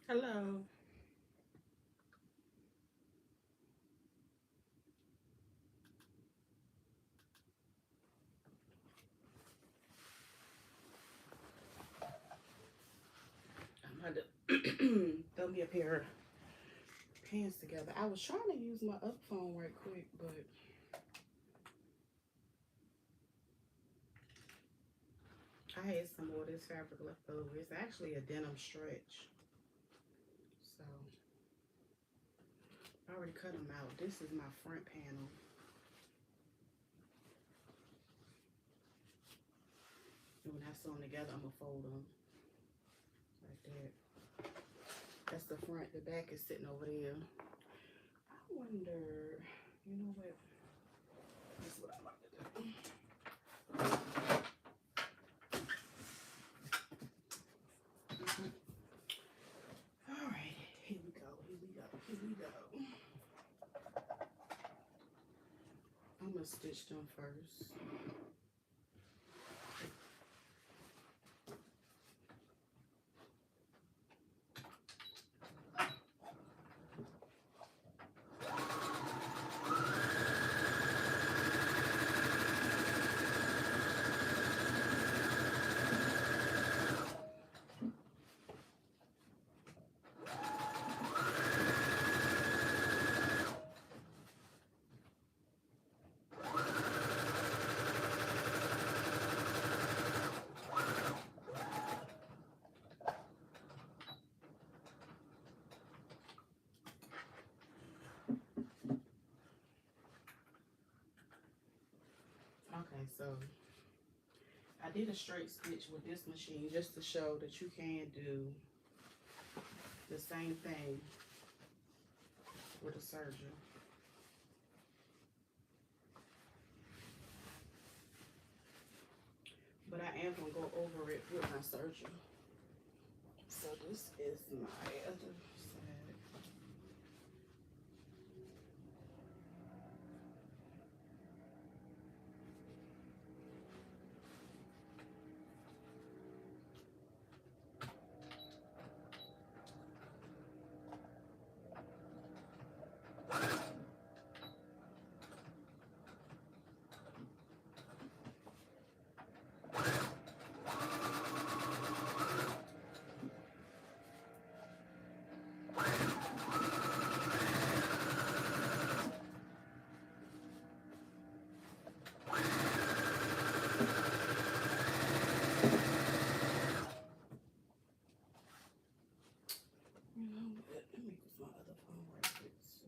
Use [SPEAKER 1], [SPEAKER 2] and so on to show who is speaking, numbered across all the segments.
[SPEAKER 1] Hello. I'm about to throw me a pair of pants together. I was trying to use my other phone right quick, but I had some more of this fabric left over. It's actually a denim stretch. So I already cut them out. This is my front panel. And when I sew them together, I'm going to fold them like that. That's the front. The back is sitting over there. I wonder, you know what? This is what I like to do. All right, here we go, here we go, here we go. I'm gonna stitch them first. Okay, so I did a straight stitch with this machine just to show that you can do the same thing with a serger. But I am gonna go over it with my serger. So this is my other side. You know what? Let me use my other phone right quick. So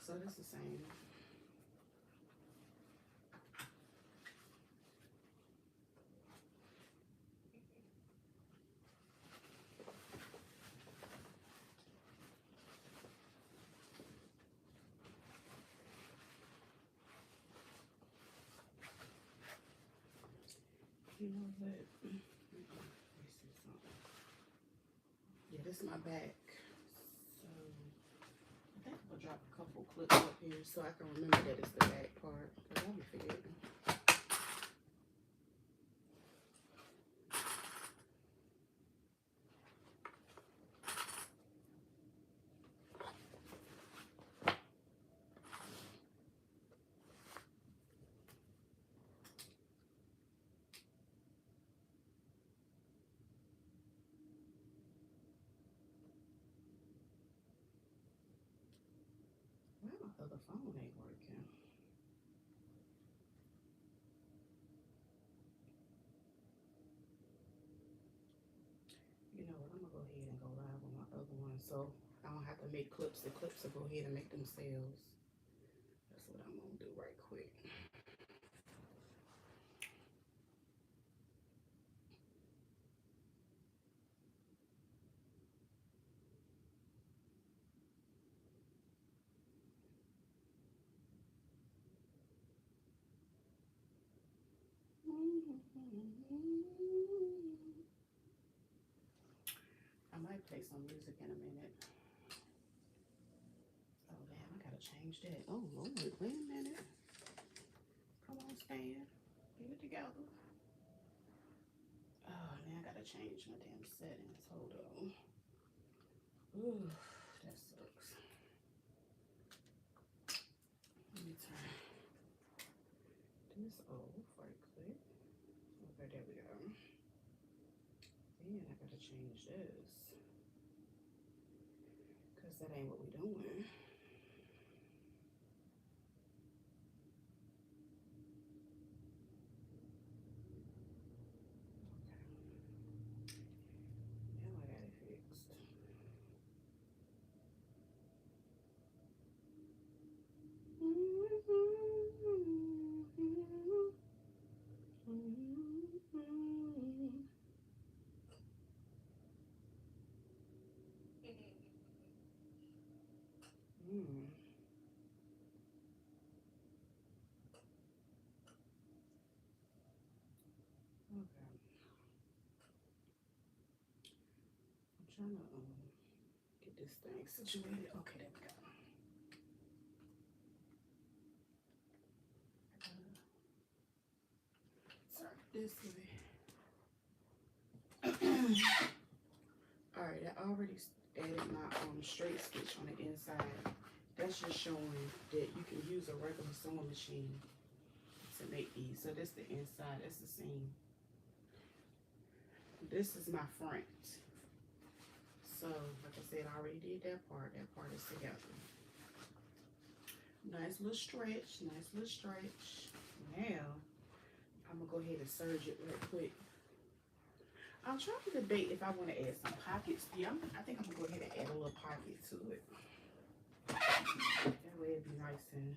[SPEAKER 1] so this is the same. You know what? Let me see something. Yeah, this is my back. So I think I'll drop a couple clips up here so I can remember that it's the back part. Because I'll be forgetting. Why my other phone ain't working? You know what? I'm gonna go ahead and go live on my other one. So I don't have to make clips. The clips will go ahead and make themselves. That's what I'm gonna do right quick. I might play some music in a minute. Oh damn, I gotta change that. Oh Lord, wait a minute. Come on, Stan. Get it together. Oh man, I gotta change my damn settings. Hold on. Ooh, that sucks. Let me turn this off right quick. Okay, there we go. Then I gotta change this. Cause that ain't what we doing. Now I got it fixed. Okay. I'm trying to get this thing situated. Okay, there we go. Turn this way. Alright, I already added my straight stitch on the inside. That's just showing that you can use a regular sewing machine to make these. So this is the inside, that's the seam. This is my front. So, like I said, I already did that part. That part is together. Nice little stretch, nice little stretch. Now, I'm gonna go ahead and serge it real quick. I'm trying to debate if I want to add some pockets. Yeah, I think I'm gonna go ahead and add a little pocket to it. That way it'd be nice and,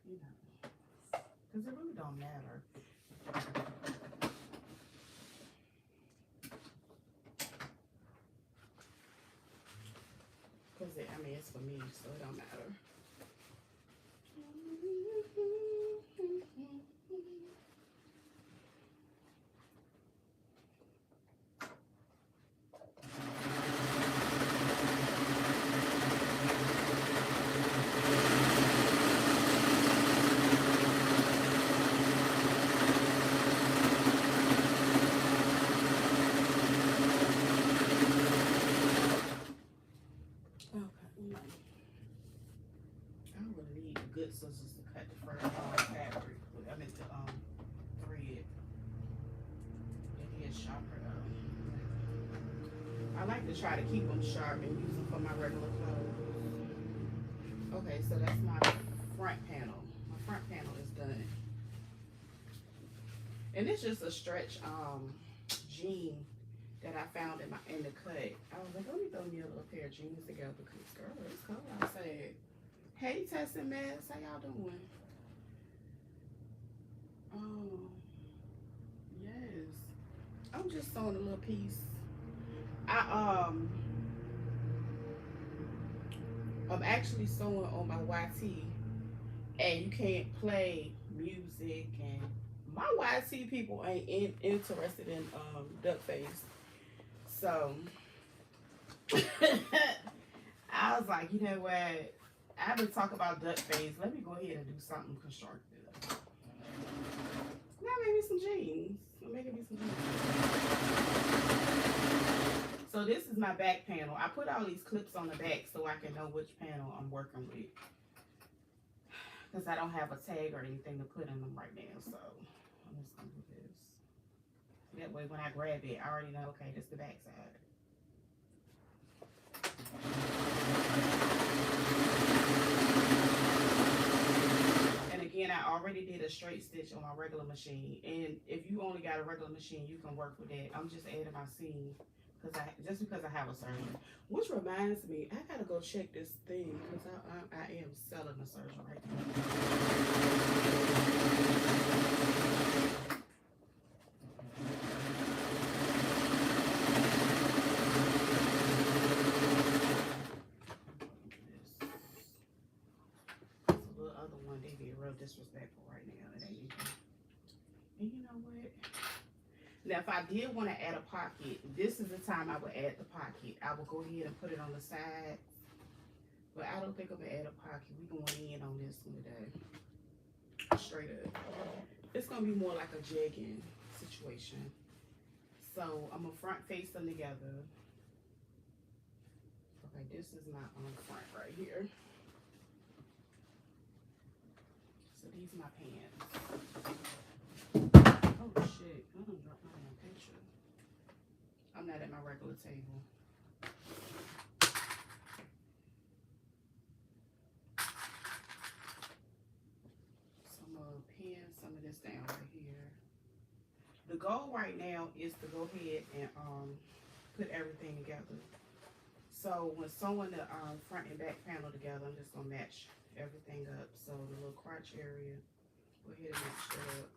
[SPEAKER 1] you know, because it really don't matter. Because I mean, it's for me, so it don't matter. Scissors to cut the first fabric. I mean the thread. It is sharper though. I like to try to keep them sharp and use them for my regular clothes. Okay, so that's my front panel. My front panel is done. And it's just a stretch jean that I found in the cut. I was like, let me throw me a little pair of jeans together because girl, it's cold outside. Hey, Tess and Mess, how y'all doing? Yes. I'm just sewing a little piece. I'm actually sewing on my YT, and you can't play music, and my YT people ain't interested in duck face. So I was like, you know what? I've been talking about duck face. Let me go ahead and do something constructive. Now maybe some jeans. I'm making me some jeans. So this is my back panel. I put all these clips on the back so I can know which panel I'm working with. Because I don't have a tag or anything to put in them right now. So I'm just going to do this. That way when I grab it, I already know, okay, this is the back side. And again, I already did a straight stitch on my regular machine. And if you only got a regular machine, you can work with that. I'm just adding my seam just because I have a surgery. Which reminds me, I gotta go check this thing because I am selling a surgery right now. It's a little other one. They be real disrespectful right now. It ain't even. And you know what? Now, if I did want to add a pocket, this is the time I would add the pocket. I would go ahead and put it on the side. But I don't think I'm going to add a pocket. We're going in on this one today. Straight up. It's going to be more like a jegging situation. So, I'm going to front face them together. Okay, this is my front right here. So, these are my pants. Oh, shit. I done dropped my damn picture. I'm not at my regular table. So I'm going to pin some of this down right here. The goal right now is to go ahead and put everything together. So when sewing the front and back panel together, I'm just going to match everything up. So the little crotch area, go ahead and match that up.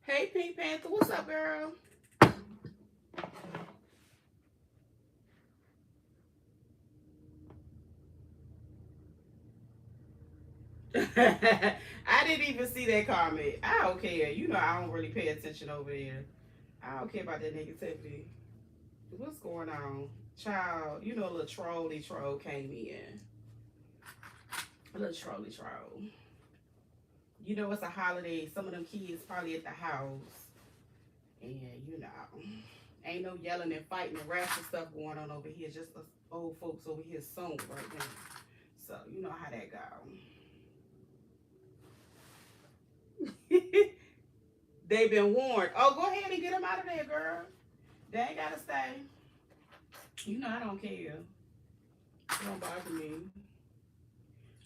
[SPEAKER 1] Hey, Pink Panther, what's up, girl? I didn't even see that comment. I don't care. You know I don't really pay attention over there. I don't care about that negativity. What's going on? Child, you know a little trolly troll came in. A little trolly troll. You know it's a holiday. Some of them kids probably at the house. And you know, ain't no yelling and fighting and rash and stuff going on over here. Just us old folks over here sewing right now. So you know how that go. They've been warned. Oh, go ahead and get them out of there, girl. They ain't gotta stay. You know I don't care. It don't bother me.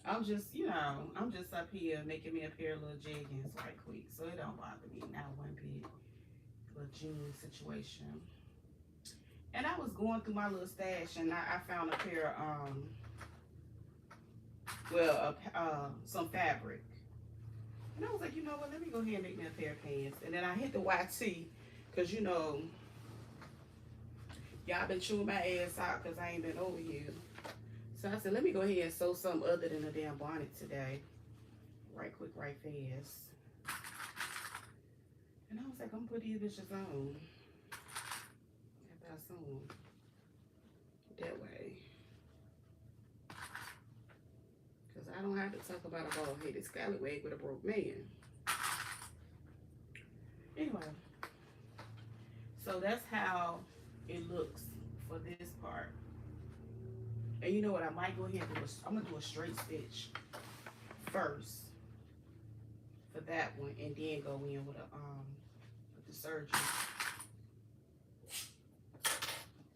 [SPEAKER 1] I'm just, you know, I'm just up here making me a pair of little jeggings right quick. So it don't bother me. Not one bit. Little jean situation. And I was going through my little stash and I found a pair of, some fabric. And I was like, you know what, let me go ahead and make me a pair of pants. And then I hit the YT, because, you know, y'all been chewing my ass out because I ain't been over here. So I said, let me go ahead and sew something other than a damn bonnet today. Right quick, right fast. And I was like, I'm going to put these bitches on. After I sew them. That way. I don't have to talk about a bald-headed scallywag with a broke man. Anyway, so that's how it looks for this part. And you know what? I might go ahead and do I'm gonna do a straight stitch first for that one, and then go in with the surgery.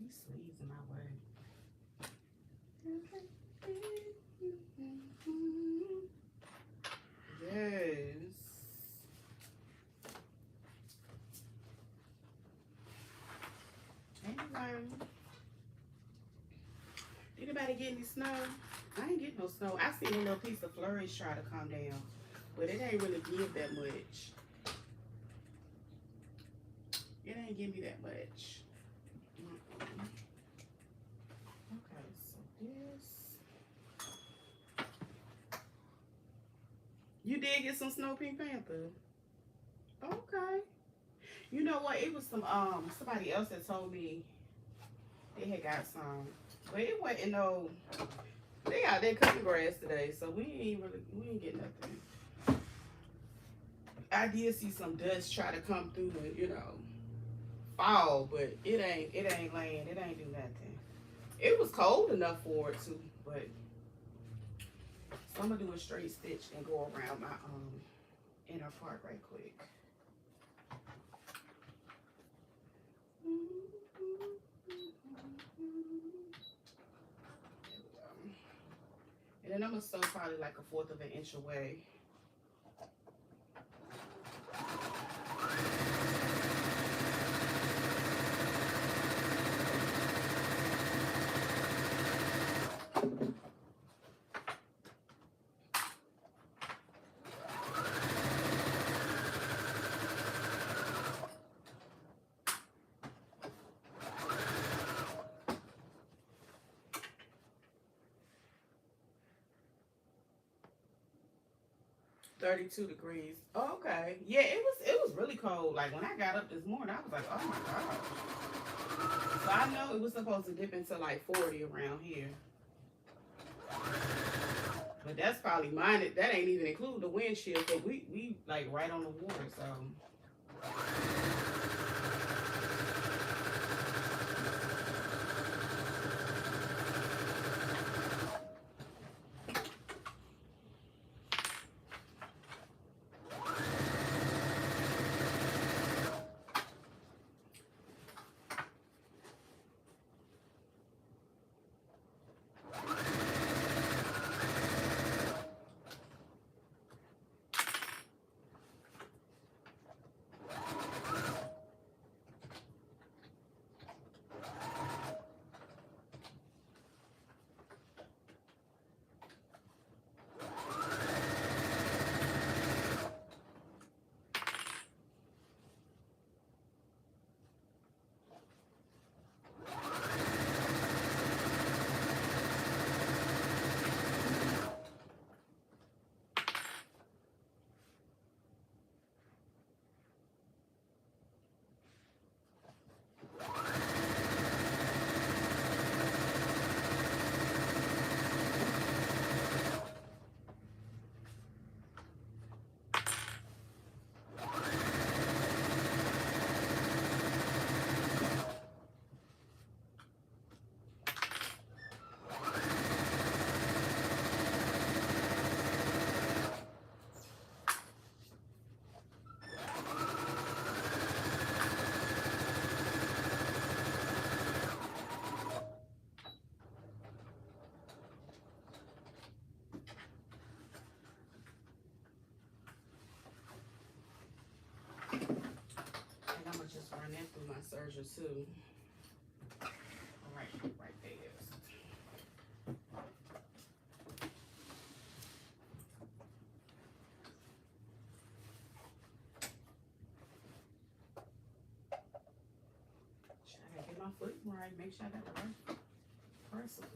[SPEAKER 1] These sleeves in my way. Yes. Anyway, anybody get any snow? I ain't getting no snow. I seen a little piece of flourish try to come down, but it ain't really give that much. It ain't give me that much. Okay, so this. You did get some snow, Pink Panther? Okay. You know what? It was some somebody else that told me they had got some, but it wasn't no. They out there cutting grass today, so we ain't get nothing. I did see some dust try to come through and, you know, fall, but it ain't laying. It ain't do nothing. It was cold enough for it to, but. So I'm gonna do a straight stitch and go around my inner part right quick. And then I'm gonna sew probably like 1/4 of an inch away. 32 degrees. Oh, okay. Yeah, it was really cold. Like when I got up this morning, I was like, oh my god. So I know it was supposed to dip into like 40 around here. But that's probably mine. That ain't even include the wind chill. But we like right on the water, so and I'm gonna just run that through my serger too. All right, right there. I gotta get my foot right. Make sure I got the right press of it.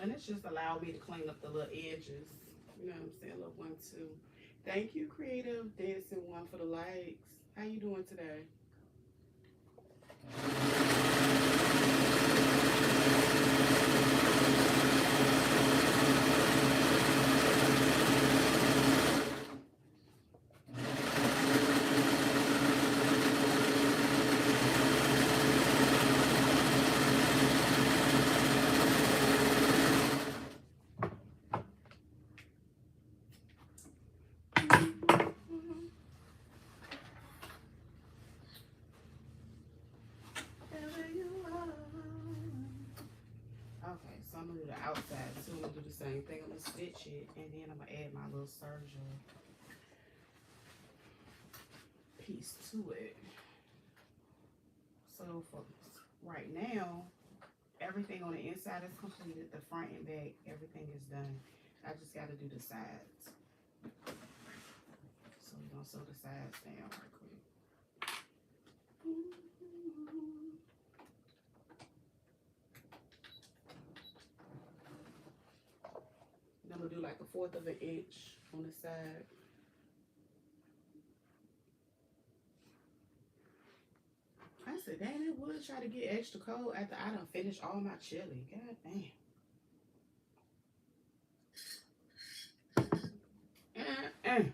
[SPEAKER 1] And it's just allowed me to clean up the little edges. You know what I'm saying? A little 1, 2. Thank you, Creative Dancing One, for the likes. How you doing today? Okay, so I'm gonna do the outside too. I'm gonna do the same thing. I'm gonna stitch it and then I'm gonna add my little serger piece to it. So for right now, everything on the inside is completed. The front and back, everything is done. I just gotta do the sides. So we're gonna sew the sides down right quick. I'm gonna do like 1/4 of an inch on the side. I said, damn, it would try to get extra cold after I done finished all my chili. God damn.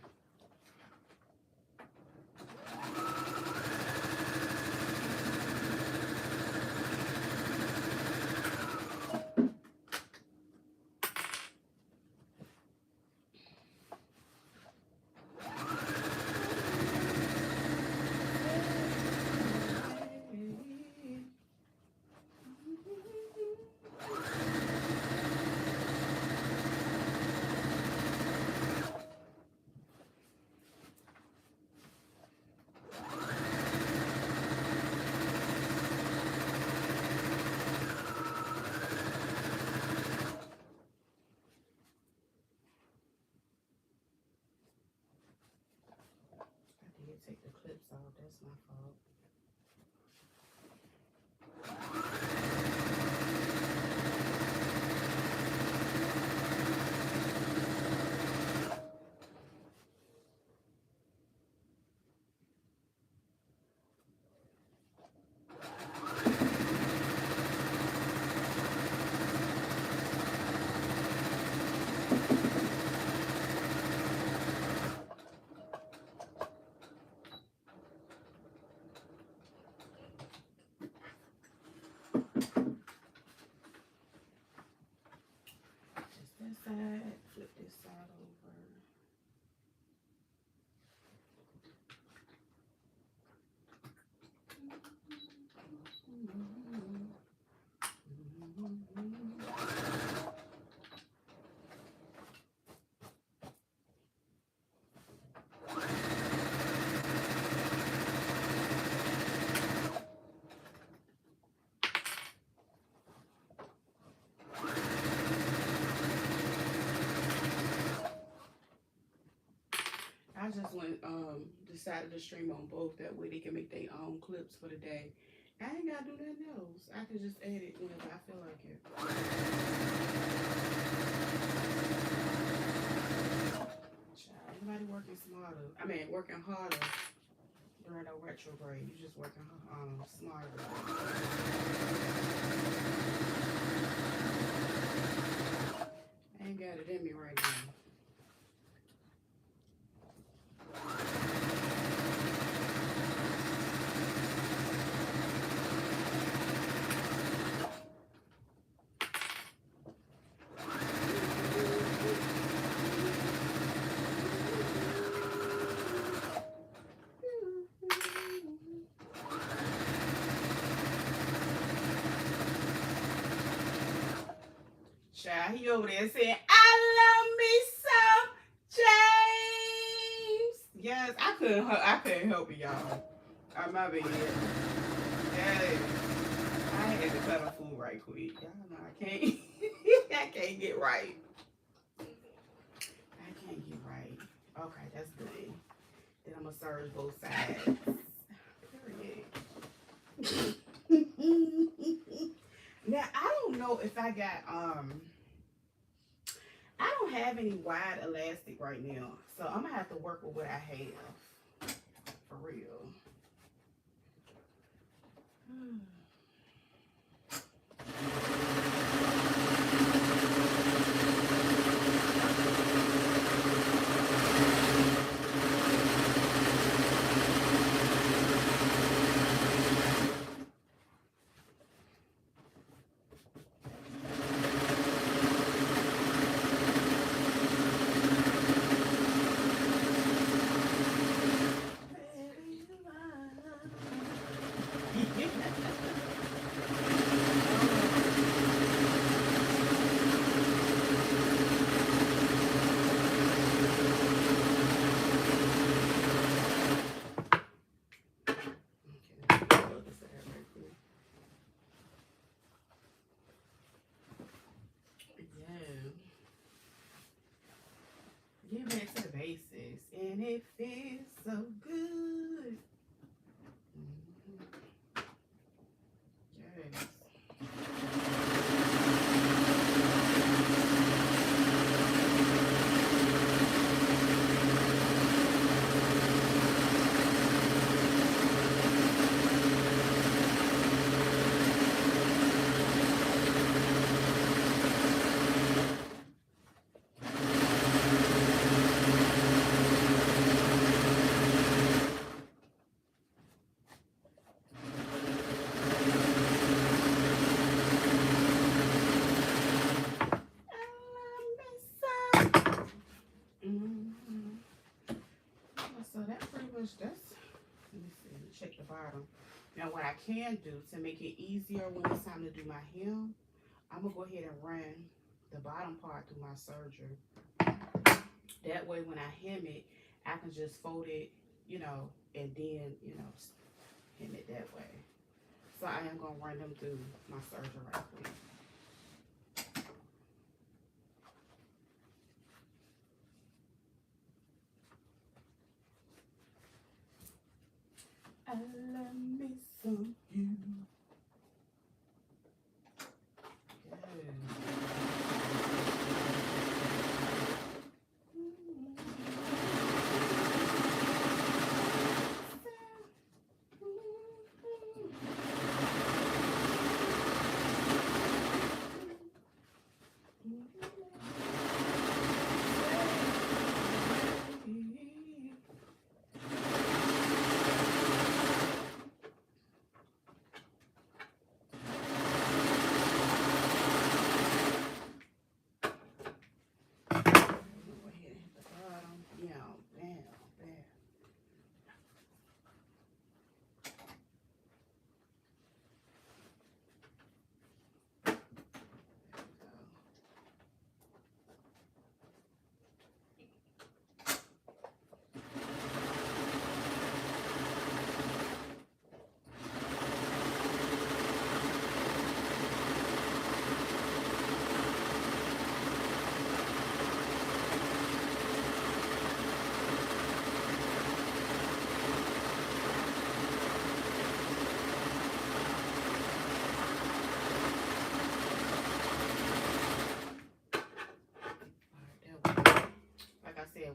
[SPEAKER 1] clips off. That's my fault. This side, flip this side over. I just went decided to stream on both, that way they can make their own clips for the day. I ain't gotta do nothing else. I can just edit whenever I feel like it. Child, everybody working smarter. I mean, working harder during a retrograde. You just working smarter. I ain't got it in me right now. Child, he over there saying, I love me some James. Yes, I couldn't help it, y'all. My bad. Yes. I had to cut a food right quick. Y'all know I can't I can't get right. I can't get right. Okay, that's good. Then I'm gonna serve both sides. Period. Now I don't know if I got I don't have any wide elastic right now, so I'm gonna have to work with what I have for real. Get back to the basics, and it feels so good. Yes. That's, let me see, let me check the bottom. Now what I can do to make it easier when it's time to do my hem, I'm gonna go ahead and run the bottom part through my serger. That way when I hem it, I can just fold it, you know, and then, you know, hem it that way. So I am gonna run them through my serger right quick. I love me some you.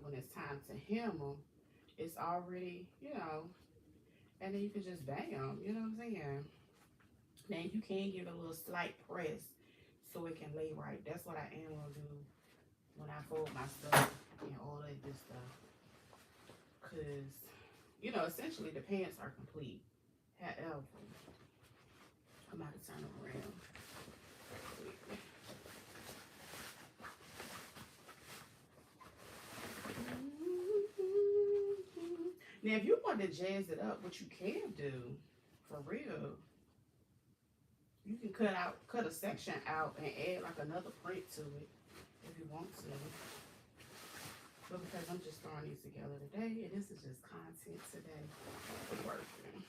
[SPEAKER 1] When it's time to hem them, it's already, and then you can just bang them, you know what I'm saying? Then you can give it a little slight press so it can lay right. That's what I am going to do when I fold my stuff and all of this stuff. Because, essentially the pants are complete. However, I'm about to turn them around. Now, if you want to jazz it up, what you can do, for real, you can cut a section out and add like another print to it if you want to. But because I'm just throwing these together today, and this is just content today, working.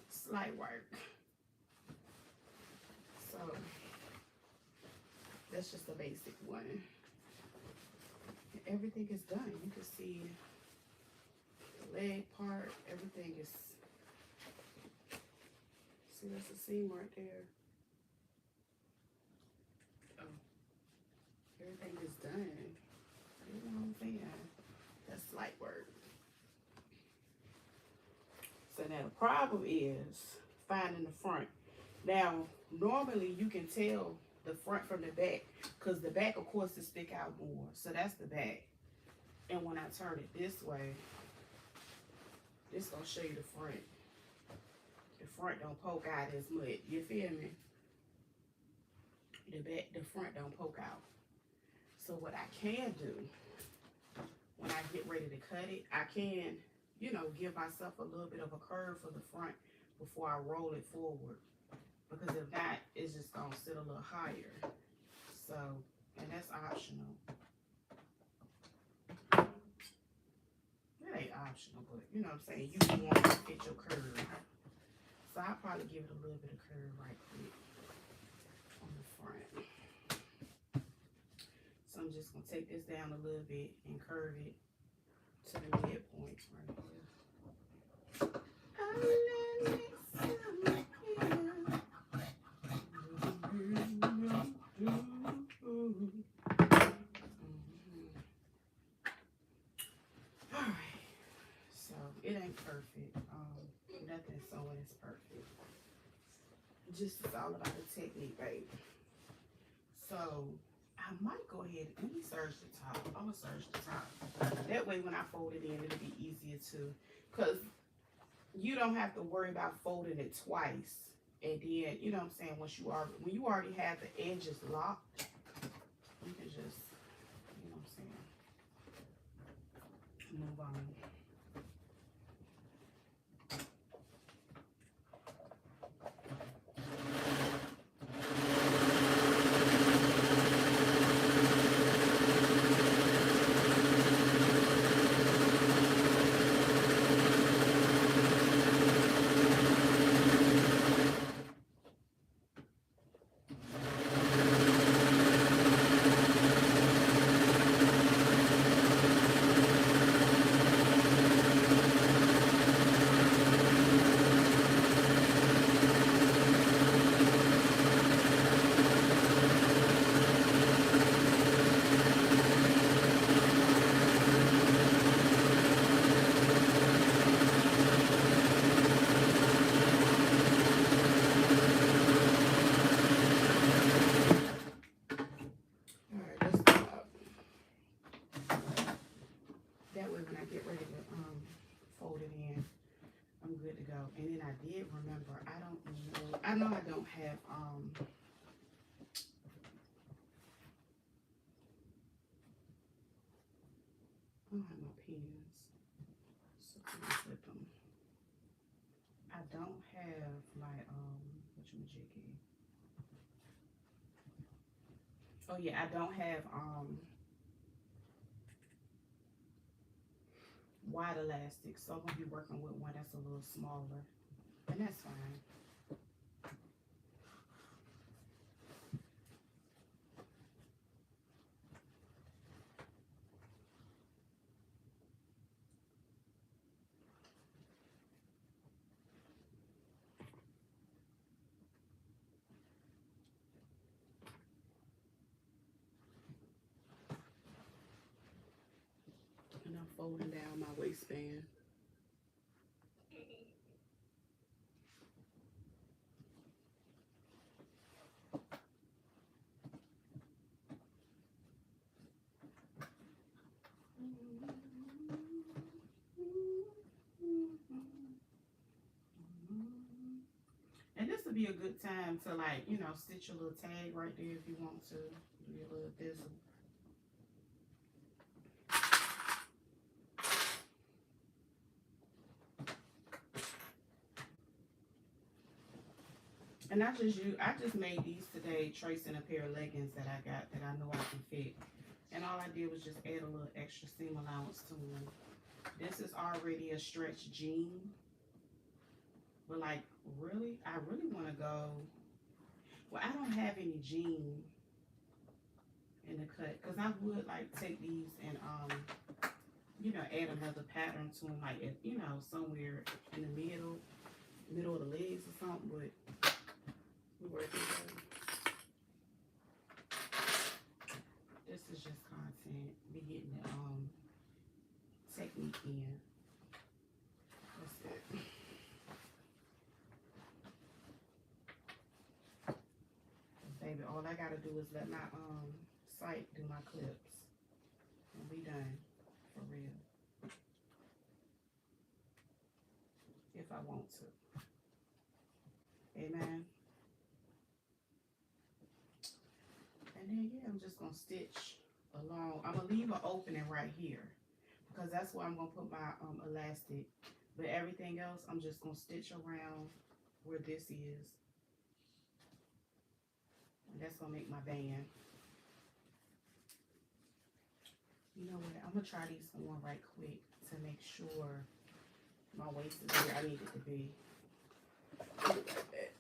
[SPEAKER 1] Slight work. So, that's just a basic one. And everything is done. You can see leg part, everything is, see, there's a seam right there. Oh, everything is done. You know what I'm saying? That's light work. So now the problem is finding the front. Now, normally you can tell the front from the back because the back, of course, will stick out more. So that's the back. And when I turn it this way, this gonna show you the front. The front don't poke out as much. You feel me? The front don't poke out. So what I can do when I get ready to cut it, I can, give myself a little bit of a curve for the front before I roll it forward. Because if not, it's just gonna sit a little higher. So, and that's optional. It ain't optional, but you know what I'm saying, you want to fit your curve. So I'll probably give it a little bit of curve right quick on the front. So I'm just gonna take this down a little bit and curve it to the midpoint right here. It ain't perfect. Nothing sewing is perfect. Just it's all about the technique, babe. So I might go ahead and let me serge the top. I'm gonna serge the top. That way when I fold it in, it'll be easier to, because you don't have to worry about folding it twice. And then, you know what I'm saying, when you already have the edges locked, you can just, you know what I'm saying, move on. good to go. And then I did remember, I know I don't have, I don't have my pens, so I'm gonna flip them. I don't have my, whatchamajiggy. Oh yeah, I don't have, wide elastic, so I'm gonna be working with one that's a little smaller, and that's fine. And I'm folding down my waistband. And this would be a good time to, like, you know, stitch a little tag right there if you want to. Do your little thistle. And I just made these today, tracing a pair of leggings that I got that I know I can fit. And all I did was just add a little extra seam allowance to them. This is already a stretch jean. But like, really, I really want to go, well, I don't have any jean in the cut, because I would like take these and, you know, add another pattern to them, like, you know, somewhere in the middle of the legs or something, but we're working on. This is just content, be getting the, technique in. That's it. Baby, all I gotta do is let my site do my clips and we done, for real. If I want to. Amen. And then yeah, I'm just gonna stitch along. I'm gonna leave an opening right here because that's where I'm gonna put my elastic. But everything else, I'm just gonna stitch around where this is. And that's gonna make my band. You know what? I'm gonna try these on right quick to make sure my waist is where I need it to be. I'll be right back.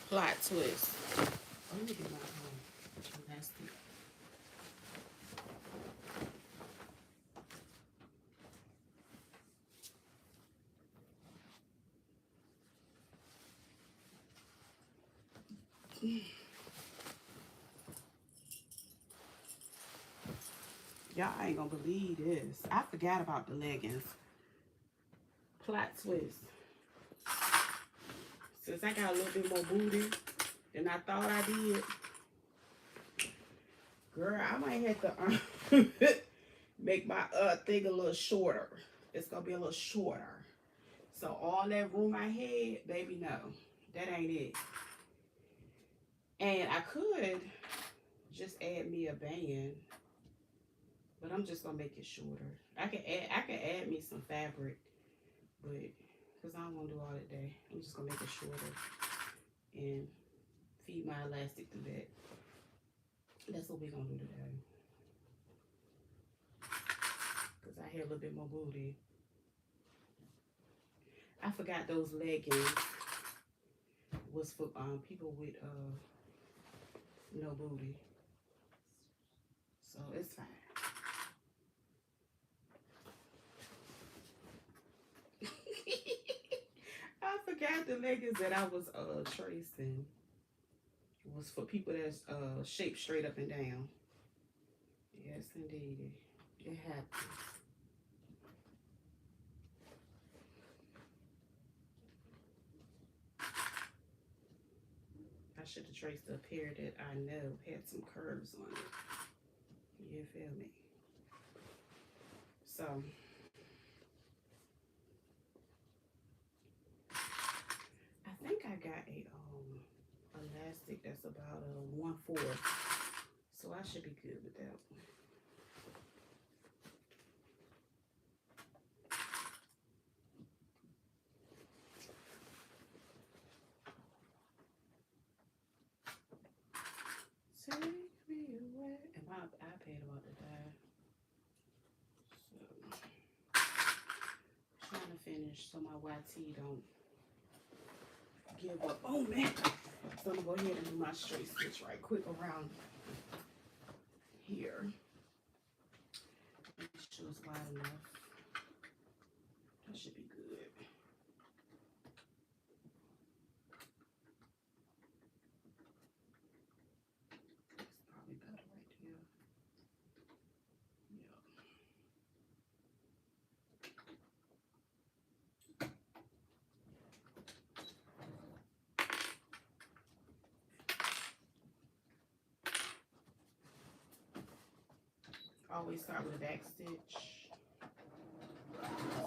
[SPEAKER 1] Plot twist. Let me get my elastic. Y'all ain't gonna believe this. I forgot about the leggings. Plot twist. Since I got a little bit more booty than I thought I did, girl, I might have to make my thing a little shorter. It's gonna be a little shorter. So all that room I had, baby, no, that ain't it. And I could just add me a band, but I'm just gonna make it shorter. I can add me some fabric, but because I don't want to do all that day, I'm just gonna make it shorter and feed my elastic through that. That's what we're gonna do today. Because I had a little bit more booty. I forgot those leggings was for people with no booty. So it's fine. I forgot the leggings that I was tracing was for people that's shaped straight up and down. Yes, indeed. It happens. I should have traced a pair that I know had some curves on it. You feel me? So I think I got a elastic that's about a 1/4. So I should be good with that one. Take me away. And my iPad about to die. So trying to finish so my YT don't give up on me. So I'm gonna go ahead and do my straight stitch right quick around here. Make sure it's wide enough. That should be good. It's probably better right there. Yeah. Always start with a back stitch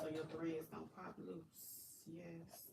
[SPEAKER 1] so your threads don't pop loose. Yes.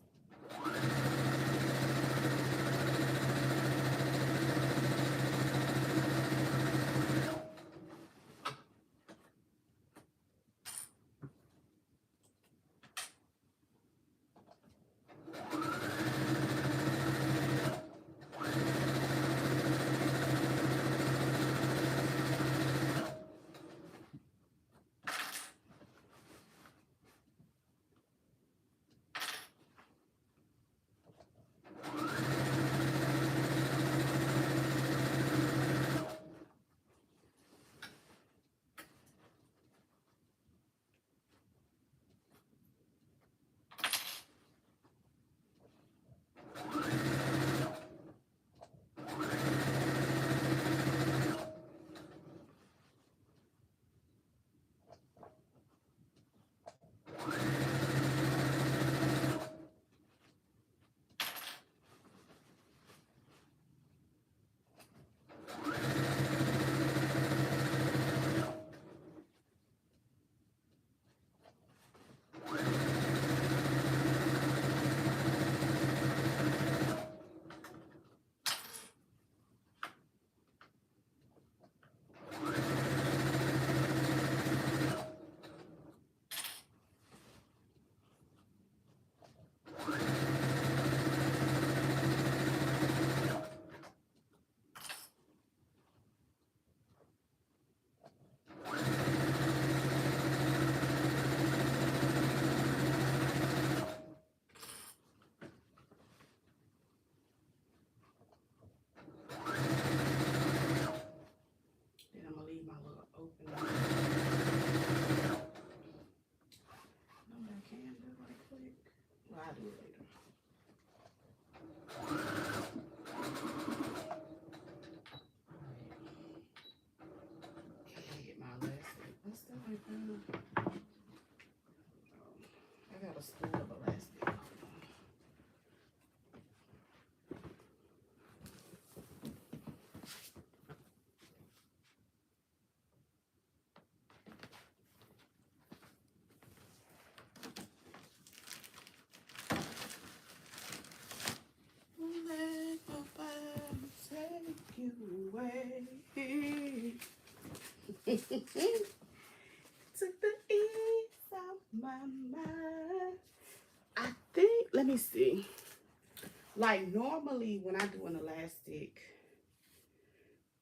[SPEAKER 1] spool of elastic. Hold on. Let nobody take you away. Took the ease out my mind. I think, let me see. Like normally when I do an elastic,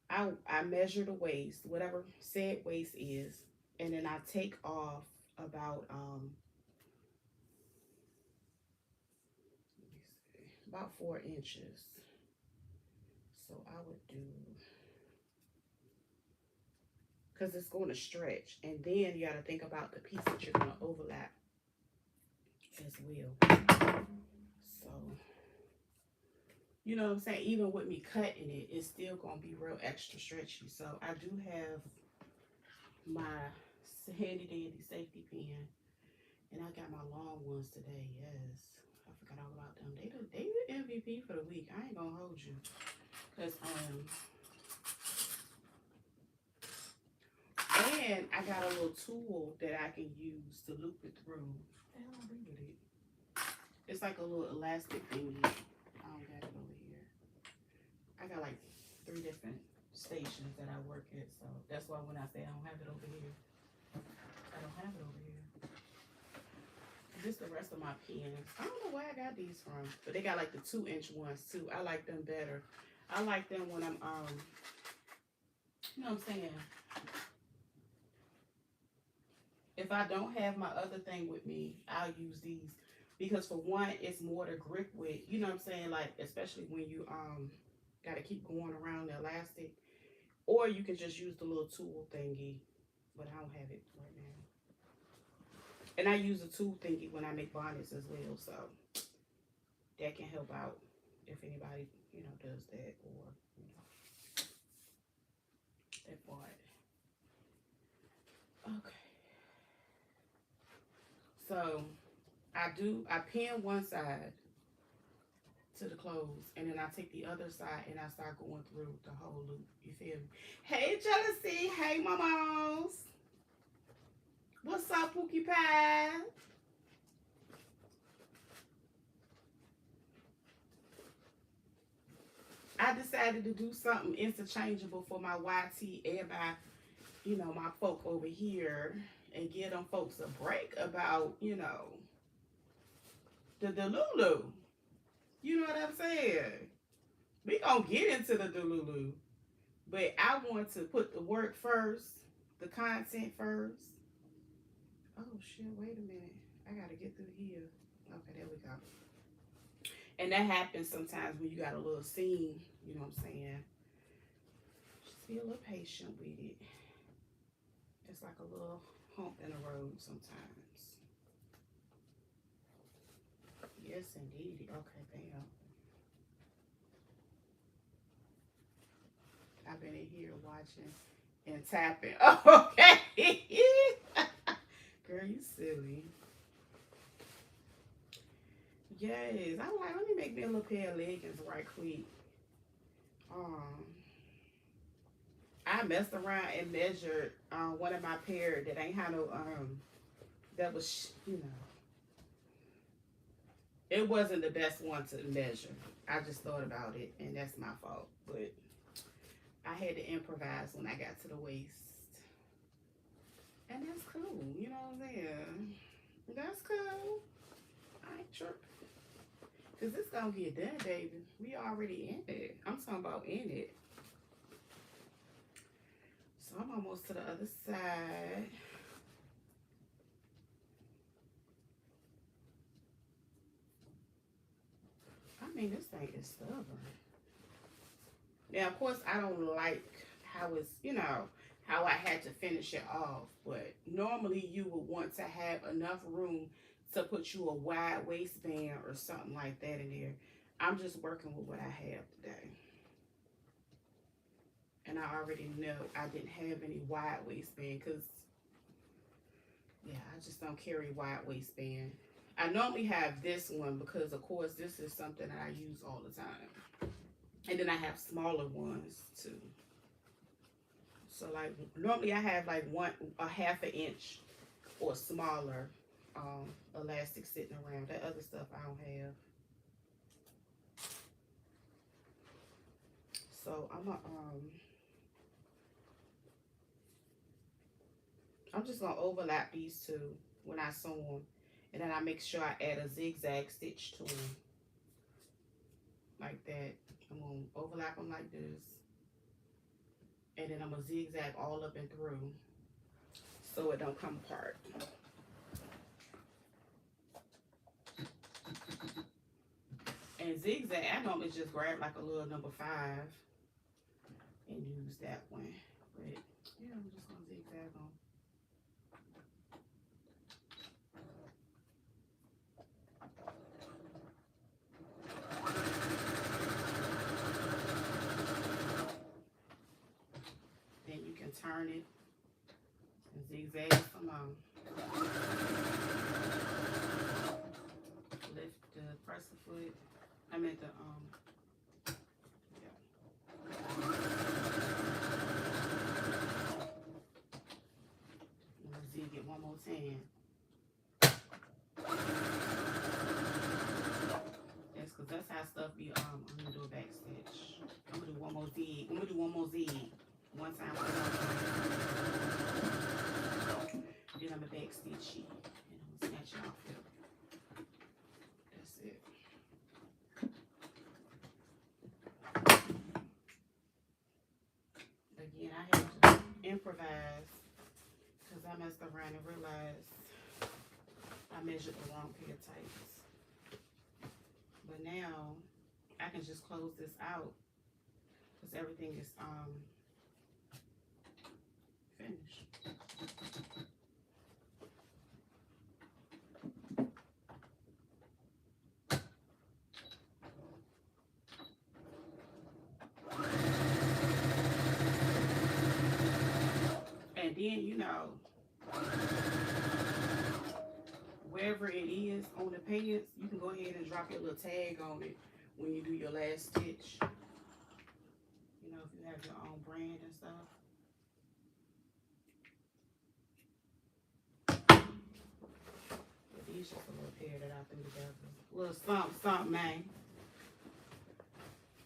[SPEAKER 1] I measure the waist, whatever said waist is, and then I take off about let me see, about 4 inches. So I would do, because it's going to stretch, and then you got to think about the piece that you're going to overlap as well. So you know what I'm saying? Even with me cutting it, it's still going to be real extra stretchy. So I do have my handy dandy safety pin, and I got my long ones today. Yes, I forgot all about them. They the MVP for the week. I ain't gonna hold you, cause and I got a little tool that I can use to loop it through. What the hell I do with it? It's like a little elastic thingy. I don't got it over here. I got like 3 different stations that I work at, so that's why when I say I don't have it over here, I don't have it over here. This the rest of my pens. I don't know where I got these from, but they got like the 2-inch ones too. I like them better. I like them when I'm you know what I'm saying? If I don't have my other thing with me, I'll use these because for one, it's more to grip with. You know what I'm saying? Like especially when you gotta keep going around the elastic, or you can just use the little tool thingy. But I don't have it right now. And I use a tool thingy when I make bonnets as well, so that can help out if anybody, you know, does that or, you know, that part. Okay. So I pin one side to the clothes, and then I take the other side and I start going through the whole loop. You feel me? Hey, Jealousy. Hey, Momos. What's up, Pookie Pie? I decided to do something interchangeable for my YT and my, you know, my folk over here and give them folks a break about, you know, the Delulu. You know what I'm saying? We gonna get into the Delulu. But I want to put the work first, the content first. Oh shit, wait a minute. I gotta get through here. Okay, there we go. And that happens sometimes when you got a little scene, you know what I'm saying? Just be a little patient with it. It's like a little hump in the road sometimes. Yes, indeed. Okay, bam. I've been in here watching and tapping. Oh, okay. Girl, you silly. Yes. I'm like, let me make me a little pair of leggings right quick. I messed around and measured one of my pair that ain't had no that was, you know, it wasn't the best one to measure. I just thought about it, and that's my fault. But I had to improvise when I got to the waist. And that's cool, you know what I'm saying? That's cool. I ain't tripping. Because it's going to get done, baby. We already in it. I'm talking about in it. So I'm almost to the other side. I mean, this thing is stubborn. Now, of course, I don't like how it's, you know, how I had to finish it off. But normally you would want to have enough room to put you a wide waistband or something like that in there. I'm just working with what I have today. And I already know I didn't have any wide waistband because, yeah, I just don't carry wide waistband. I normally have this one because, of course, this is something that I use all the time. And then I have smaller ones too. So like normally I have like a half an inch or smaller elastic sitting around. That other stuff I don't have. So I'm just gonna overlap these two when I sew them, and then I make sure I add a zigzag stitch to them like that. I'm gonna overlap them like this, and then I'm gonna zigzag all up and through so it don't come apart. And zigzag, I normally just grab like a little number 5 and use that one. But yeah, I'm just gonna zigzag them. Then you can turn it and zigzag some more. Lift the presser foot. I meant the yeah. I'm gonna zig it one more time. That's how stuff be. I'm gonna do a back stitch. I'm gonna do one more zig. I'm gonna do one more zig. One time. Then I'm a back stitch sheet, and I'm gonna snatch it off here. That's it. Again, I had to improvise because I messed around and realized I measured the wrong pair of tights. But now I can just close this out because everything is finished. And then, you know, wherever it is on the pants, you can go ahead and drop your little tag on it when you do your last stitch. You know, if you have your own brand and stuff. But these just a little pair that I threw together. A little something, man.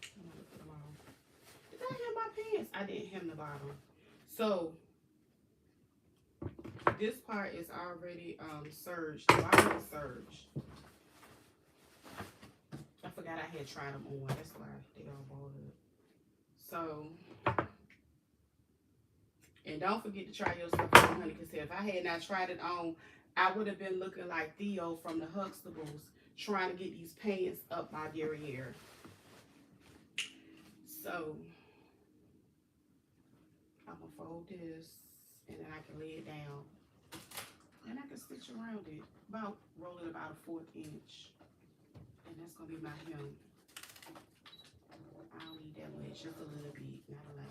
[SPEAKER 1] I'm gonna put them on. Did I hem my pants? I didn't hem the bottom. So this part is already serged. The bottom is serged. I forgot I had tried them on. That's why they all balled up. So, and don't forget to try your stuff on, honey, because if I had not tried it on, I would have been looking like Theo from the Huxtables trying to get these pants up my derriere. So, I'm going to fold this, and then I can lay it down. And I can stitch around it, roll it about a 1/4 inch. And that's going to be my hem. I don't need that much, just a little bit, not a lot.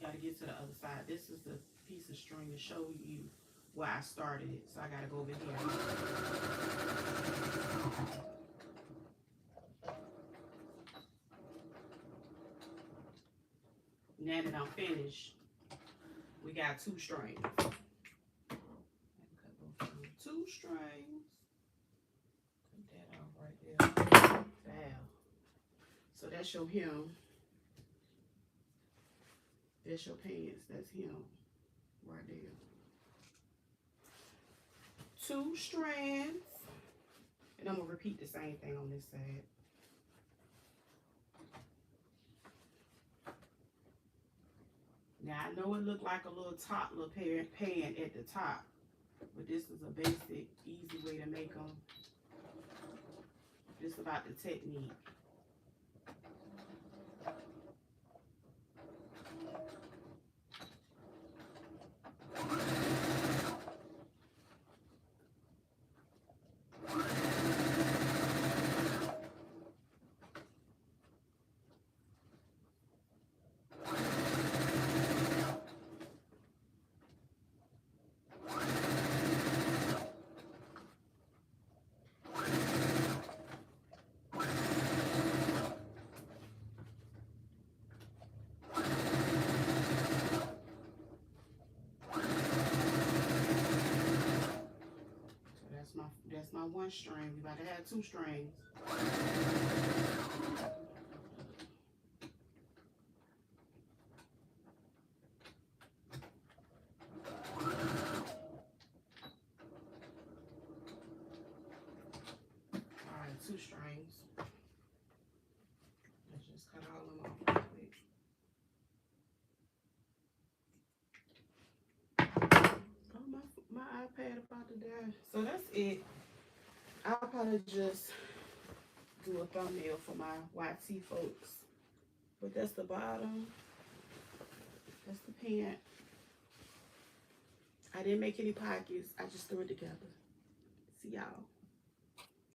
[SPEAKER 1] Gotta get to the other side. This is the piece of string to show you where I started it. So I gotta go over here. Now that I'm finished, We got 2 strings. 2 strings. Put that off right there. Wow. So that's your hem. That's your pants. That's him right there. 2 strands. And I'm going to repeat the same thing on this side. Now, I know it looked like a little top, little pan at the top. But this is a basic, easy way to make them. Just about the technique. That's my 1 string. We about to have 2 strings. Alright, 2 strings. Let's just cut all of them off real quick. Oh, my iPad about to die. So that's it. I'll probably just do a thumbnail for my YT folks. But that's the bottom. That's the pant. I didn't make any pockets. I just threw it together. See y'all.